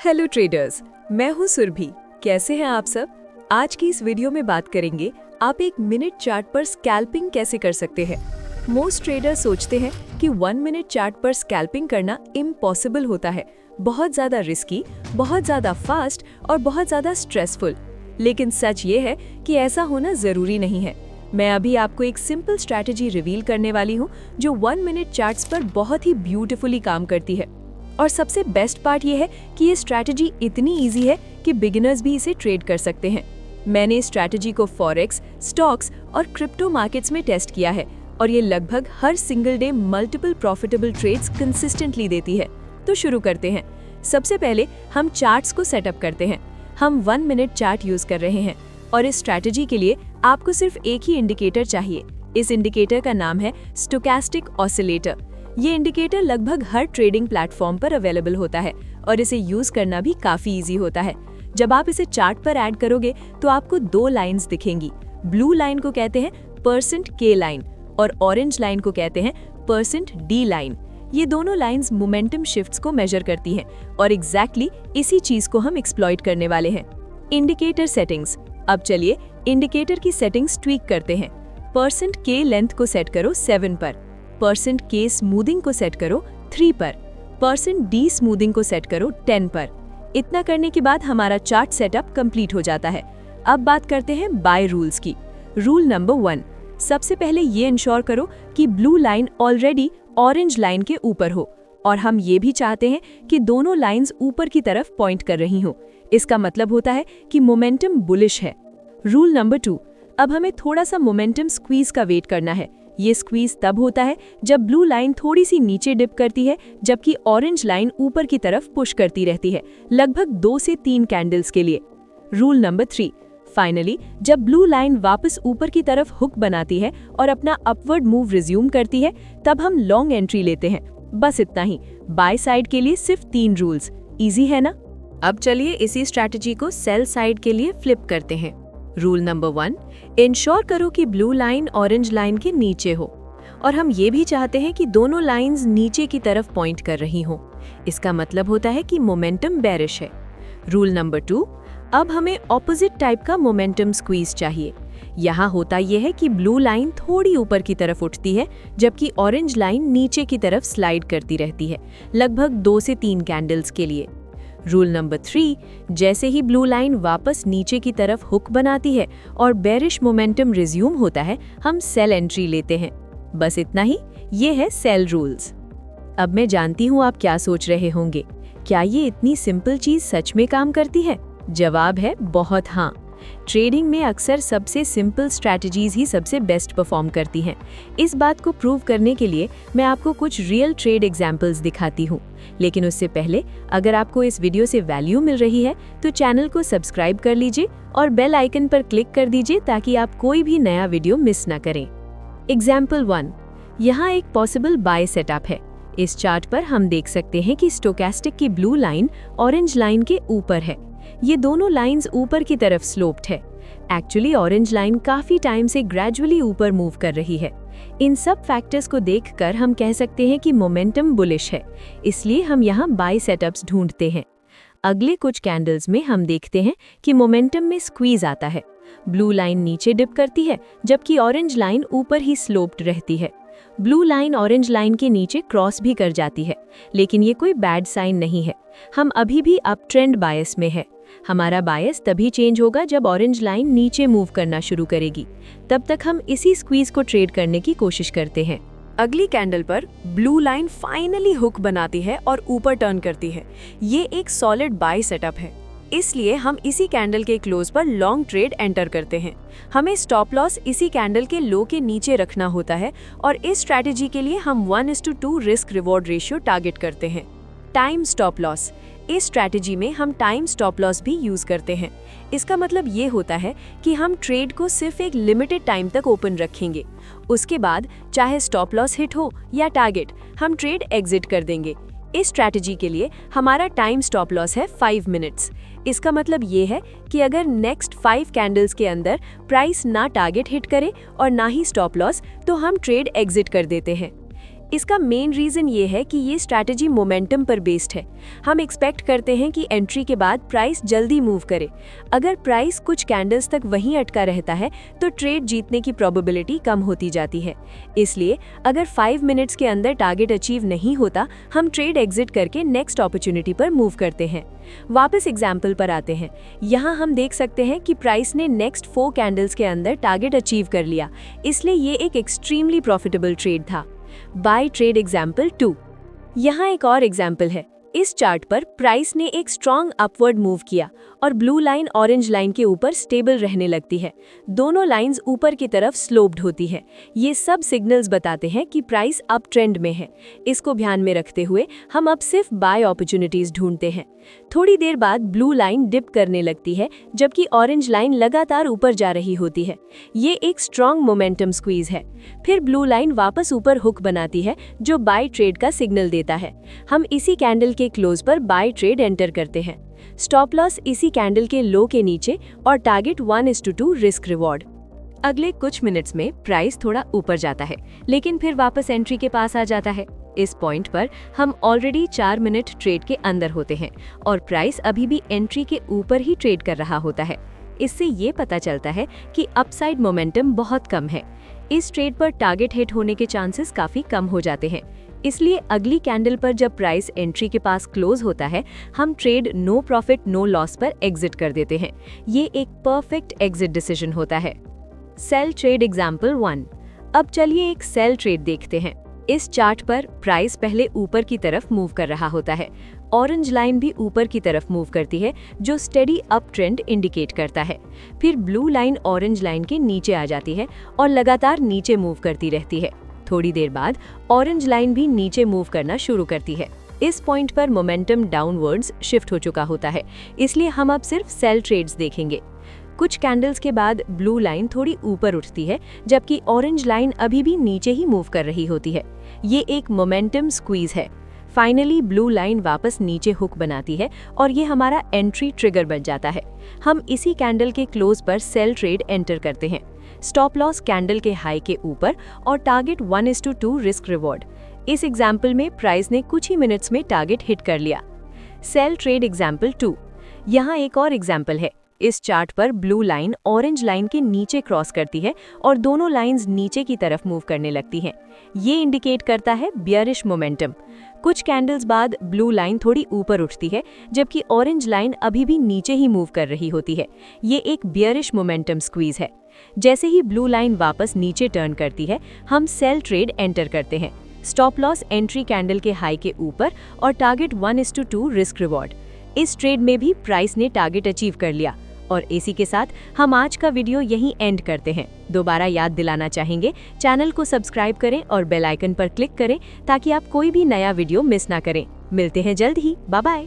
Hello traders, मैं हूं सुरभि। कैसे हैं आप सब? आज की इस वीडियो में बात करेंगे आप एक मिनट चार्ट पर स्कैल्पिंग कैसे कर सकते हैं। मोस्ट ट्रेडर्स सोचते हैं कि 1 मिनट चार्ट पर स्कैल्पिंग करना इम्पॉसिबल होता है, बहुत ज़्यादा रिस्की, बहुत ज़्यादा फास्ट और बहुत ज़्यादा स्ट्रेसफुल। लेकिन सच ये है कि ऐसा होना ज़रूरी नहीं है। मैं अभी आपको एक सिंपल स्ट्रैटेजी रिवील करने वाली हूँ जो 1 मिनट चार्ट्स पर बहुत ही ब्यूटीफुली काम करती है। और सबसे बेस्ट पार्ट ये है कि ये स्ट्रैटेजी इतनी इजी है कि बिगिनर्स भी इसे ट्रेड कर सकते हैं। मैंने इस स्ट्रैटेजी को फॉरेक्स, स्टॉक्स और क्रिप्टो मार्केट्स में टेस्ट किया है और ये लगभग हर single day multiple profitable trades consistently देती है। तो शुरू करते हैं। सबसे पहले हम चार्ट्स को सेटअप करते हैं। हम 1 मिनट चार्ट यूज कर रहे हैं और इस स्ट्रैटेजी के लिए आपको सिर्फ एक ही इंडिकेटर चाहिए। इस इंडिकेटर का नाम है स्टोकैस्टिक ऑसिलेटर। ये इंडिकेटर लगभग हर ट्रेडिंग प्लेटफॉर्म पर अवेलेबल होता है और इसे यूज करना भी काफी इजी होता है। जब आप इसे चार्ट पर ऐड करोगे तो आपको 2 लाइंस दिखेंगी। ब्लू लाइन को कहते हैं %K लाइन और ऑरेंज लाइन को कहते हैं %D लाइन। ये दोनों लाइंस मोमेंटम शिफ्ट्स को मेजर करती हैं और एग्जैक्टली इसी चीज को हम एक्सप्लॉइट करने वाले हैं। Indicator settings. अब चलिए इंडिकेटर की सेटिंग्स ट्वीक करते हैं। %K लेंथ को सेट करो 7 पर, %K स्मूदिंग को सेट करो 3 पर, %D स्मूदिंग को सेट करो 10 पर। इतना करने के बाद हमारा चार्ट सेटअप कंप्लीट हो जाता है। अब बात करते हैं बाय रूल्स की। रूल नंबर 1, सबसे पहले ये इंश्योर करो कि blue line already orange line के ऊपर हो और हम ये भी चाहते हैं कि दोनों लाइंस ऊपर की तरफ पॉइंट कर रही हो। इसका मतलब होता है कि मोमेंटम बुलिश है। रूल नंबर 2, अब हमें थोड़ा सा मोमेंटम स्क्वीज का वेट करना है। ये स्क्वीज तब होता है जब ब्लू लाइन थोड़ी सी नीचे डिप करती है जबकि ऑरेंज लाइन ऊपर की तरफ पुश करती रहती है, लगभग 2 से 3 कैंडल्स के लिए। रूल नंबर 3, फाइनली जब ब्लू लाइन वापस ऊपर की तरफ हुक बनाती है और अपना अपवर्ड मूव रिज्यूम करती है तब हम लॉन्ग एंट्री लेते हैं। बस इतना ही। बाय साइड के लिए सिर्फ 3 रूल्स। इजी है ना? अब चलिए इसी स्ट्रैटेजी को सेल साइड के लिए फ्लिप करते हैं। रूल नंबर 1, इंश्योर करो कि ब्लू लाइन ऑरेंज लाइन के नीचे हो और हम ये भी चाहते हैं कि दोनों लाइंस नीचे की तरफ पॉइंट कर रही हो। इसका मतलब होता है कि मोमेंटम बेरिश है। रूल नंबर 2, अब हमें ऑपोजिट टाइप का मोमेंटम स्क्वीज चाहिए। यहाँ होता यह है कि ब्लू लाइन थोड़ी ऊपर की तरफ उठती है जबकि ऑरेंज लाइन नीचे की तरफ स्लाइड करती रहती है, लगभग 2 से 3 कैंडल्स के लिए। रूल नंबर 3, जैसे ही ब्लू लाइन वापस नीचे की तरफ हुक बनाती है और बेरिश मोमेंटम रिज्यूम होता है, हम सेल एंट्री लेते हैं। बस इतना ही। ये है सेल रूल्स। अब मैं जानती हूँ आप क्या सोच रहे होंगे, क्या ये इतनी सिंपल चीज सच में काम करती है? जवाब है बहुत हाँ। ट्रेडिंग में अक्सर सबसे सिंपल स्ट्रैटेजीज ही सबसे बेस्ट परफॉर्म करती हैं। इस बात को प्रूव करने के लिए मैं आपको कुछ रियल ट्रेड एग्जांपल्स दिखाती हूँ। लेकिन उससे पहले अगर आपको इस वीडियो से वैल्यू मिल रही है तो चैनल को सब्सक्राइब कर लीजिए और बेल आइकन पर क्लिक कर दीजिए ताकि आप कोई भी नया वीडियो मिस ना करें। एग्जाम्पल 1, यहाँ एक पॉसिबल बाय सेटअप है। इस चार्ट पर हम देख सकते हैं कि स्टोकैस्टिक की ब्लू लाइन ऑरेंज लाइन के ऊपर है। ये दोनों लाइंस ऊपर की तरफ स्लोप्ड है। एक्चुअली ऑरेंज लाइन काफी टाइम से ग्रेजुअली ऊपर मूव कर रही है। इन सब फैक्टर्स को देखकर हम कह सकते हैं कि मोमेंटम बुलिश है, इसलिए हम यहाँ बाय सेटअप्स ढूंढते हैं। अगले कुछ कैंडल्स में हम देखते हैं कि मोमेंटम में स्क्वीज आता है। ब्लू लाइन नीचे डिप करती है जबकि ऑरेंज लाइन ऊपर ही स्लोप्ड रहती है। ब्लू लाइन ऑरेंज लाइन के नीचे क्रॉस भी कर जाती है, लेकिन ये कोई बैड साइन नहीं है। हम अभी भी अप ट्रेंड बायस में है। हमारा बायस तभी चेंज होगा जब ऑरेंज लाइन नीचे मूव करना शुरू करेगी। तब तक हम इसी स्क्वीज को ट्रेड करने की कोशिश करते हैं। अगली कैंडल पर ब्लू लाइन फाइनली हुक बनाती है और ऊपर टर्न करती है। ये एक सॉलिड बाय सेटअप है, इसलिए हम इसी कैंडल के क्लोज पर लॉन्ग ट्रेड एंटर करते हैं। हमें स्टॉप लॉस इसी कैंडल के लो के नीचे रखना होता है और इस स्ट्रैटेजी के लिए हम 1:2 रिस्क रिवॉर्ड रेशियो टारगेट करते हैं। Time stop loss. इस स्ट्रैटेजी में हम टाइम स्टॉप लॉस भी यूज करते हैं। इसका मतलब ये होता है कि हम ट्रेड को सिर्फ एक लिमिटेड टाइम तक ओपन रखेंगे। उसके बाद चाहे स्टॉप लॉस हिट हो या टारगेट, हम ट्रेड एग्जिट कर देंगे। इस स्ट्रैटेजी के लिए हमारा टाइम स्टॉप लॉस है 5 मिनट्स। इसका मतलब ये है कि अगर नेक्स्ट 5 कैंडल्स के अंदर प्राइस ना टारगेट हिट करे और ना ही स्टॉप लॉस, तो हम ट्रेड एग्जिट कर देते हैं। इसका मेन रीज़न ये है कि ये स्ट्रैटेजी मोमेंटम पर बेस्ड है। हम एक्सपेक्ट करते हैं कि एंट्री के बाद प्राइस जल्दी मूव करे। अगर प्राइस कुछ कैंडल्स तक वहीं अटका रहता है तो ट्रेड जीतने की प्रोबेबिलिटी कम होती जाती है। इसलिए अगर 5 मिनट्स के अंदर टारगेट अचीव नहीं होता, हम ट्रेड एग्जिट करके नेक्स्ट अपॉर्चुनिटी पर मूव करते हैं। वापस एग्जाम्पल पर आते हैं। यहाँ हम देख सकते हैं कि प्राइस ने नेक्स्ट 4 कैंडल्स के अंदर टारगेट अचीव कर लिया, इसलिए ये एक एक्सट्रीमली प्रॉफिटेबल ट्रेड था। Buy trade example 2। यहाँ एक और एग्जाम्पल है। इस चार्ट पर प्राइस ने एक स्ट्रॉन्ग अपवर्ड मूव किया और ब्लू लाइन ऑरेंज लाइन के ऊपर स्टेबल रहने लगती है। दोनों लाइंस ऊपर की तरफ स्लोप्ड होती है। ये सब सिग्नल्स बताते हैं कि प्राइस अप ट्रेंड में है। इसको ध्यान में रखते हुए हम अब सिर्फ बाय अपॉर्चुनिटीज ढूंढते हैं। थोड़ी देर बाद ब्लू लाइन डिप करने लगती है, जबकि ऑरेंज लाइन लगातार ऊपर जा रही होती है। ये एक स्ट्रॉन्ग मोमेंटम स्क्वीज है। फिर ब्लू लाइन वापस ऊपर हुक बनाती है, जो बाय ट्रेड का सिग्नल देता है। हम इसी कैंडल के क्लोज पर बाय ट्रेड एंटर करते हैं। स्टॉप लॉस इसी कैंडल के लो के नीचे और टारगेट 1:2 रिस्क रिवॉर्ड। अगले कुछ मिनट्स में प्राइस थोड़ा ऊपर जाता है, लेकिन फिर वापस एंट्री के पास आ जाता है। इस पॉइंट पर हम ऑलरेडी 4 मिनट ट्रेड के अंदर होते हैं और प्राइस अभी भी एंट्री के ऊपर ही ट्रेड कर रहा होता है। इससे ये पता चलता है कि अपसाइड मोमेंटम बहुत कम है। इस ट्रेड पर टारगेट हिट होने के चांसेस काफी कम हो जाते हैं। इसलिए अगली कैंडल पर जब प्राइस एंट्री के पास क्लोज होता है, हम trade no profit no loss पर एग्जिट कर देते हैं। ये एक परफेक्ट एग्जिट डिसीजन होता है। Sell trade example 1। अब चलिए एक सेल ट्रेड देखते हैं। इस चार्ट पर प्राइस पहले ऊपर की तरफ मूव कर रहा होता है। ऑरेंज लाइन भी ऊपर की तरफ मूव करती है, जो स्टेडी अप ट्रेंड इंडिकेट करता है। फिर ब्लू लाइन ऑरेंज लाइन के नीचे आ जाती है और लगातार नीचे मूव करती रहती है। थोड़ी देर बाद ऑरेंज लाइन भी नीचे मूव करना शुरू करती है। इस पॉइंट पर मोमेंटम डाउनवर्ड्स शिफ्ट हो चुका होता है, इसलिए हम अब सिर्फ सेल ट्रेड्स देखेंगे। कुछ कैंडल्स के बाद ब्लू लाइन थोड़ी ऊपर उठती है, जबकि ऑरेंज लाइन अभी भी नीचे ही मूव कर रही होती है। ये एक मोमेंटम स्क्वीज है। फाइनली ब्लू लाइन वापस नीचे हुक बनाती है और ये हमारा एंट्री ट्रिगर बन जाता है। हम इसी कैंडल के क्लोज पर सेल ट्रेड एंटर करते हैं। स्टॉप लॉस कैंडल के हाई के ऊपर और टारगेट 1:2 रिस्क रिवॉर्ड। इस एग्जाम्पल में प्राइस ने कुछ ही मिनट्स में टारगेट हिट कर लिया। Sell trade example 2। यहाँ एक और एग्जाम्पल है। इस चार्ट पर ब्लू लाइन ऑरेंज लाइन के नीचे क्रॉस करती है और दोनों लाइंस नीचे की तरफ मूव करने लगती हैं। ये इंडिकेट करता है बियरिश मोमेंटम। कुछ कैंडल्स बाद ब्लू लाइन थोड़ी ऊपर उठती है, जबकि ऑरेंज लाइन अभी भी नीचे ही मूव कर रही होती है। ये एक बियरिश मोमेंटम स्क्वीज है। जैसे ही ब्लू लाइन वापस नीचे टर्न करती है, हम सेल ट्रेड एंटर करते हैं। स्टॉप लॉस एंट्री कैंडल के हाई के ऊपर और टारगेट 1:2 रिस्क रिवॉर्ड। इस ट्रेड में भी प्राइस ने टारगेट अचीव कर लिया। और इसी के साथ हम आज का वीडियो यहीं एंड करते हैं। दोबारा याद दिलाना चाहेंगे, चैनल को सब्सक्राइब करें और बेल आइकन पर क्लिक करें ताकि आप कोई भी नया वीडियो मिस ना करें। मिलते हैं जल्द ही। Bye bye.